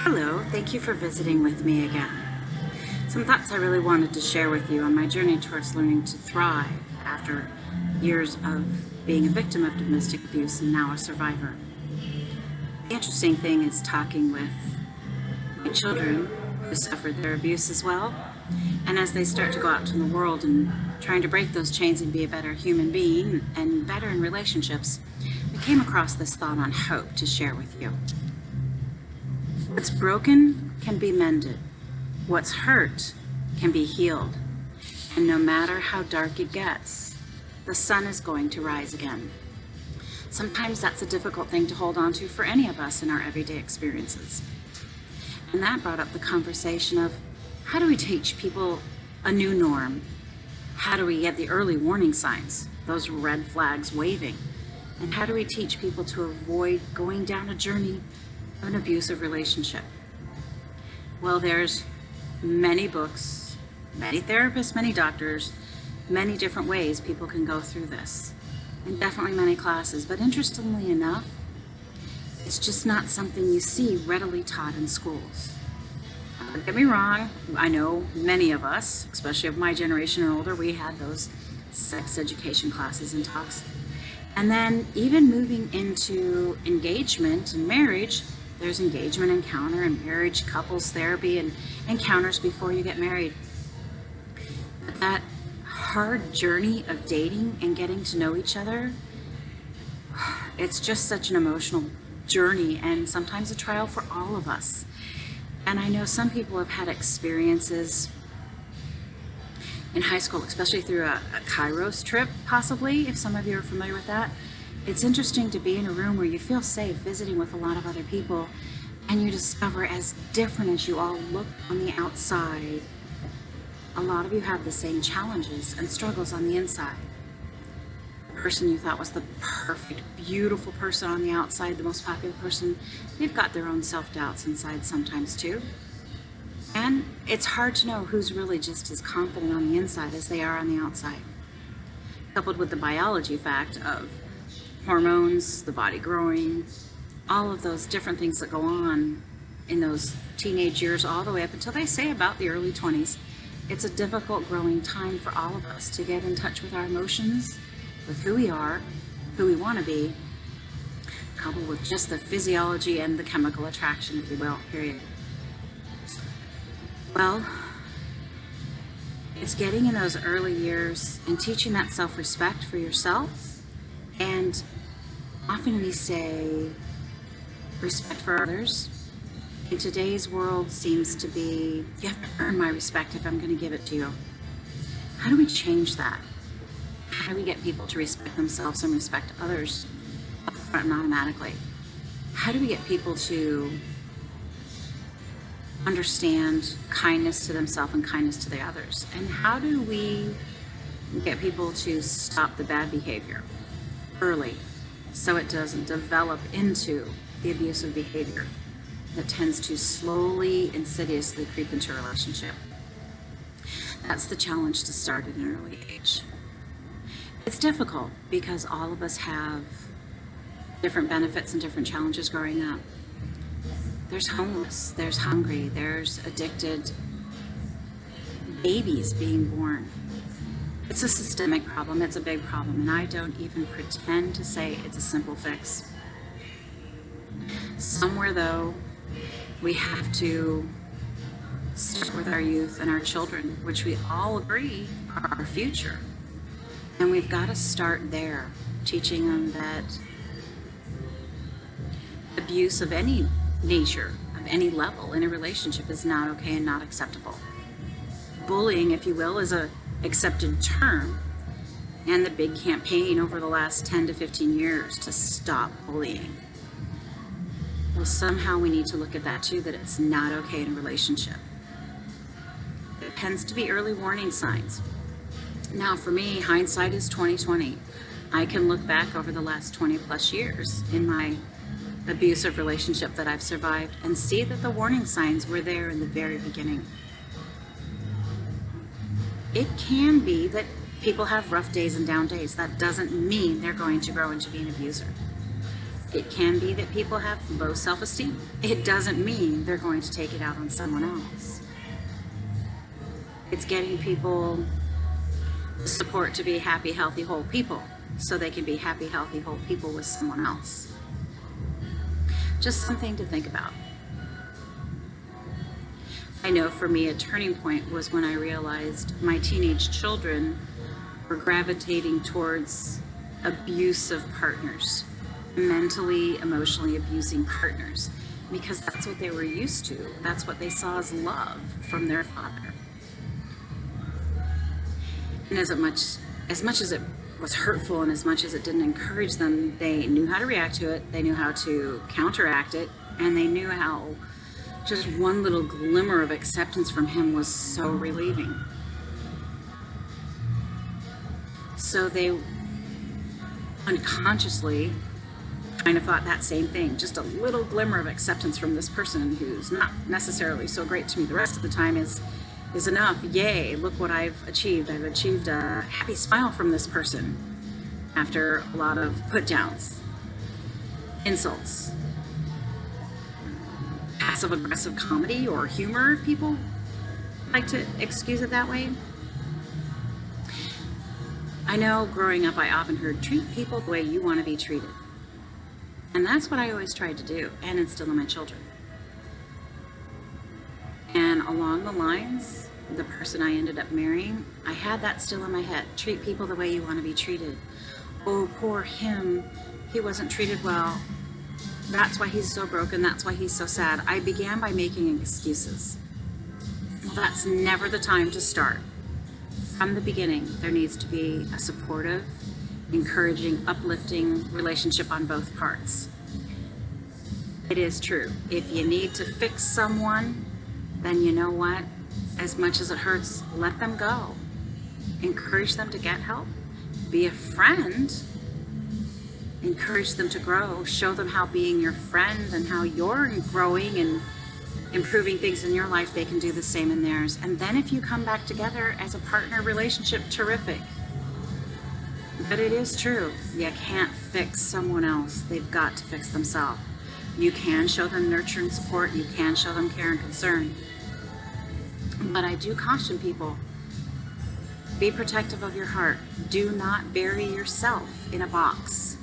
Hello, thank you for visiting with me again. Some thoughts I really wanted to share with you on my journey towards learning to thrive after years of being a victim of domestic abuse and now a survivor. The interesting thing is talking with my children who suffered their abuse as well, and as they start to go out in the world and trying to break those chains and be a better human being and better in relationships, I came across this thought on hope to share with you. What's broken can be mended. What's hurt can be healed. And no matter how dark it gets, the sun is going to rise again. Sometimes that's a difficult thing to hold on to for any of us in our everyday experiences. And that brought up the conversation of how do we teach people a new norm? How do we get the early warning signs, those red flags waving? And how do we teach people to avoid going down a journey of an abusive relationship? Well, there's many books, many therapists, many doctors, many different ways people can go through this, and definitely many classes. But interestingly enough, it's just not something you see readily taught in schools. Don't get me wrong, I know many of us, especially of my generation and older, we had those sex education classes and talks. And then even moving into engagement and marriage, there's engagement encounter and marriage couples therapy and encounters before you get married. But that hard journey of dating and getting to know each other, it's just such an emotional journey and sometimes a trial for all of us. And I know some people have had experiences in high school, especially through a Kairos trip, possibly, if some of you are familiar with that. It's interesting to be in a room where you feel safe visiting with a lot of other people, and you discover, as different as you all look on the outside, a lot of you have the same challenges and struggles on the inside. The person you thought was the perfect, beautiful person on the outside, the most popular person, they've got their own self-doubts inside sometimes too. And it's hard to know who's really just as confident on the inside as they are on the outside. Coupled with the biology fact of hormones, the body growing, all of those different things that go on in those teenage years all the way up until they say about the early 20s. It's a difficult growing time for all of us to get in touch with our emotions, with who we are, who we want to be, coupled with just the physiology and the chemical attraction, if you will, period. Well, it's getting in those early years and teaching that self-respect for yourself, and often we say respect for others. In today's world seems to be, you have to earn my respect if I'm going to give it to you. How do we change that? How do we get people to respect themselves and respect others upfront and automatically? How do we get people to understand kindness to themselves and kindness to the others? And how do we get people to stop the bad behavior early so it doesn't develop into the abusive behavior that tends to slowly, insidiously creep into a relationship? That's the challenge to start at an early age. It's difficult because all of us have different benefits and different challenges growing up. There's homeless, there's hungry, there's addicted babies being born. It's a systemic problem, it's a big problem, and I don't even pretend to say it's a simple fix. Somewhere though, we have to start with our youth and our children, which we all agree are our future. And we've got to start there, teaching them that abuse of any nature, of any level in a relationship is not okay and not acceptable. Bullying, if you will, is a accepted term, and the big campaign over the last 10 to 15 years to stop bullying. Well, somehow we need to look at that too, that it's not okay in a relationship. There tends to be early warning signs. Now for me, hindsight is 20/20. I can look back over the last 20 plus years in my abusive relationship that I've survived and see that the warning signs were there in the very beginning. It can be that people have rough days and down days. That doesn't mean they're going to grow into being an abuser. It can be that people have low self-esteem. It doesn't mean they're going to take it out on someone else. It's getting people the support to be happy, healthy, whole people so they can be happy, healthy, whole people with someone else. Just something to think about. I know for me, a turning point was when I realized my teenage children were gravitating towards abusive partners, mentally, emotionally abusing partners, because that's what they were used to. That's what they saw as love from their father. And as much as it was hurtful and as much as it didn't encourage them, they knew how to react to it, they knew how to counteract it, and they knew how just one little glimmer of acceptance from him was so relieving. So they unconsciously kind of thought that same thing. Just a little glimmer of acceptance from this person who's not necessarily so great to me the rest of the time is enough. Yay, look what I've achieved. I've achieved a happy smile from this person after a lot of put downs, insults, passive aggressive comedy or humor, if people like to excuse it that way. I know growing up I often heard, treat people the way you want to be treated. And that's what I always tried to do and instill in my children. And along the lines, the person I ended up marrying, I had that still in my head. Treat people the way you want to be treated. Oh, poor him. He wasn't treated well. That's why he's so broken. That's why he's so sad. I began by making excuses. Well, that's never the time to start. From the beginning, there needs to be a supportive, encouraging, uplifting relationship on both parts. It is true. If you need to fix someone, then you know what? As much as it hurts, let them go. Encourage them to get help. Be a friend. Encourage them to grow. Show them how being your friend and how you're growing and improving things in your life, they can do the same in theirs. And then if you come back together as a partner relationship, terrific. But it is true. You can't fix someone else. They've got to fix themselves. You can show them nurture and support. You can show them care and concern. But I do caution people, be protective of your heart. Do not bury yourself in a box,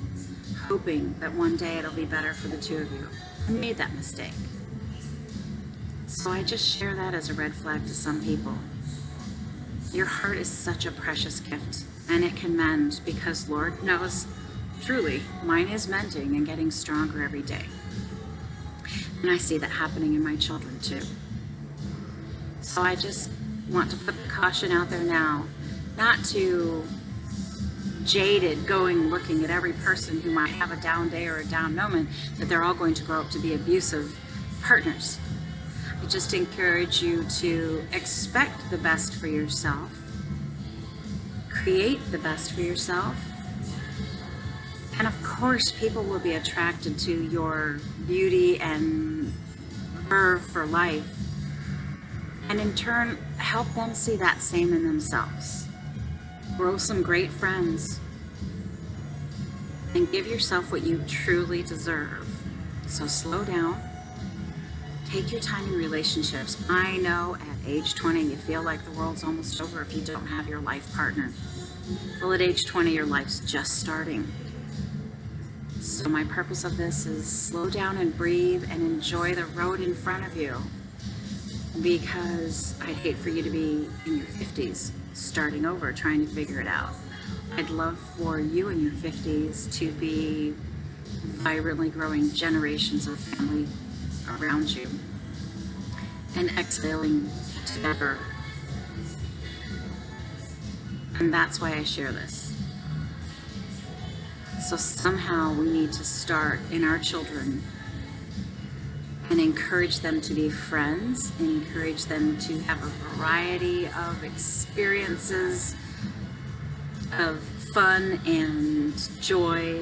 hoping that one day it'll be better for the two of you. I made that mistake. So I just share that as a red flag to some people. Your heart is such a precious gift, and it can mend because Lord knows, truly, mine is mending and getting stronger every day. And I see that happening in my children too. So I just want to put the caution out there now, not to jaded going looking at every person who might have a down day or a down moment, that they're all going to grow up to be abusive partners. I just encourage you to expect the best for yourself, create the best for yourself, and of course people will be attracted to your beauty and verve for life, and in turn help them see that same in themselves. Grow some great friends and give yourself what you truly deserve. So slow down. Take your time in relationships. I know at age 20 you feel like the world's almost over if you don't have your life partner. Well, at age 20 your life's just starting. So my purpose of this is slow down and breathe and enjoy the road in front of you, because I'd hate for you to be in your 50s starting over trying to figure it out. I'd love for you in your 50s to be vibrantly growing generations of family around you and exhaling together. And that's why I share this. So somehow we need to start in our children and encourage them to be friends, encourage them to have a variety of experiences of fun and joy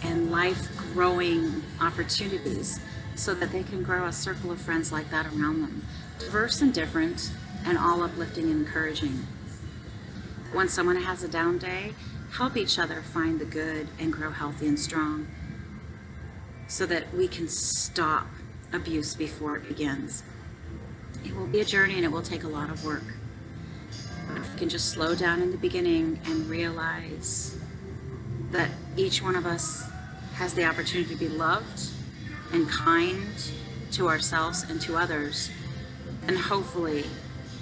and life-growing opportunities, so that they can grow a circle of friends like that around them, diverse and different, and all uplifting and encouraging. When someone has a down day, help each other find the good and grow healthy and strong. so that we can stop abuse before it begins. It will be a journey and it will take a lot of work. But if we can just slow down in the beginning and realize that each one of us has the opportunity to be loved and kind to ourselves and to others, and hopefully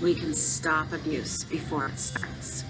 we can stop abuse before it starts.